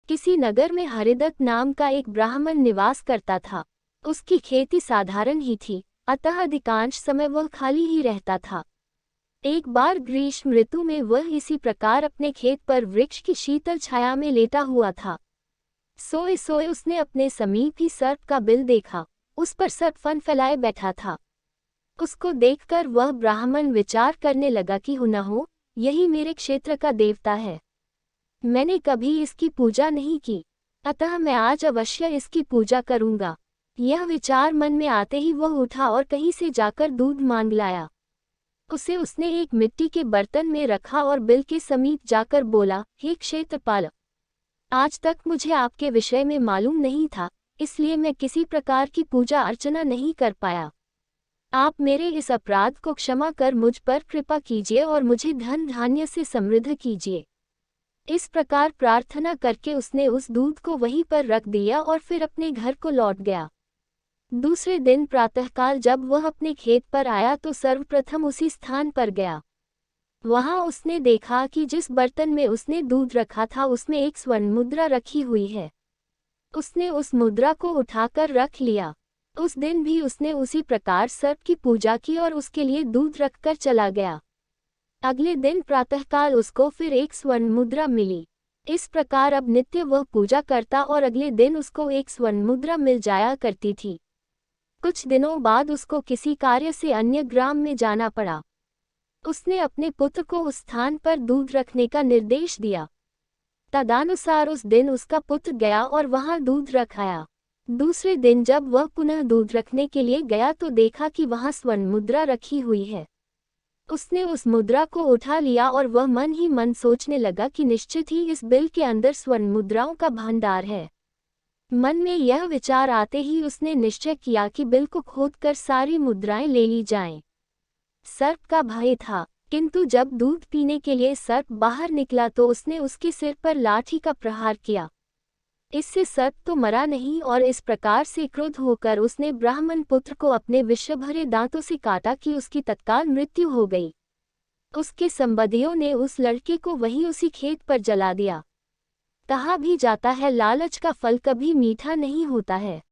किसी नगर में हरिदत्त नाम का एक ब्राह्मण निवास करता था। उसकी खेती साधारण ही थी, अतः अधिकांश समय वह खाली ही रहता था। एक बार ग्रीष्म ऋतु में वह इसी प्रकार अपने खेत पर वृक्ष की शीतल छाया में लेटा हुआ था। सोए सोए उसने अपने समीप ही सर्प का बिल देखा। उस पर सर्प फन फैलाए बैठा था। उसको देखकर वह ब्राह्मण विचार करने लगा कि हो न हो, यही मेरे क्षेत्र का देवता है। मैंने कभी इसकी पूजा नहीं की, अतः मैं आज अवश्य इसकी पूजा करूंगा। यह विचार मन में आते ही वह उठा और कहीं से जाकर दूध मांग लाया। उसे उसने एक मिट्टी के बर्तन में रखा और बिल के समीप जाकर बोला, हे क्षेत्रपाल, आज तक मुझे आपके विषय में मालूम नहीं था, इसलिए मैं किसी प्रकार की पूजा अर्चना नहीं कर पाया। आप मेरे इस अपराध को क्षमा कर मुझ पर कृपा कीजिए और मुझे धन धान्य से समृद्ध कीजिए। इस प्रकार प्रार्थना करके उसने उस दूध को वहीं पर रख दिया और फिर अपने घर को लौट गया। दूसरे दिन प्रातःकाल जब वह अपने खेत पर आया तो सर्वप्रथम उसी स्थान पर गया। वहां उसने देखा कि जिस बर्तन में उसने दूध रखा था उसमें एक स्वर्ण मुद्रा रखी हुई है। उसने उस मुद्रा को उठाकर रख लिया। उस दिन भी उसने उसी प्रकार सर्प की पूजा की और उसके लिए दूध रखकर चला गया। अगले दिन प्रातःकाल उसको फिर एक स्वर्ण मुद्रा मिली। इस प्रकार अब नित्य वह पूजा करता और अगले दिन उसको एक स्वर्ण मुद्रा मिल जाया करती थी। कुछ दिनों बाद उसको किसी कार्य से अन्य ग्राम में जाना पड़ा। उसने अपने पुत्र को उस स्थान पर दूध रखने का निर्देश दिया। तदनुसार उस दिन उसका पुत्र गया और वहां दूध रख आया। दूसरे दिन जब वह पुनः दूध रखने के लिए गया तो देखा कि वहां स्वर्ण मुद्रा रखी हुई है। उसने उस मुद्रा को उठा लिया और वह मन ही मन सोचने लगा कि निश्चित ही इस बिल के अंदर स्वर्ण मुद्राओं का भंडार है। मन में यह विचार आते ही उसने निश्चय किया कि बिल को खोदकर सारी मुद्राएं ले ली जाएं। सर्प का भय था, किंतु जब दूध पीने के लिए सर्प बाहर निकला तो उसने उसके सिर पर लाठी का प्रहार किया। इससे सर्प तो मरा नहीं और इस प्रकार से क्रुद्ध होकर उसने ब्राह्मण पुत्र को अपने विष भरे दांतों से काटा कि उसकी तत्काल मृत्यु हो गई। उसके संबंधियों ने उस लड़के को वहीं उसी खेत पर जला दिया। कहा भी जाता है, लालच का फल कभी मीठा नहीं होता है।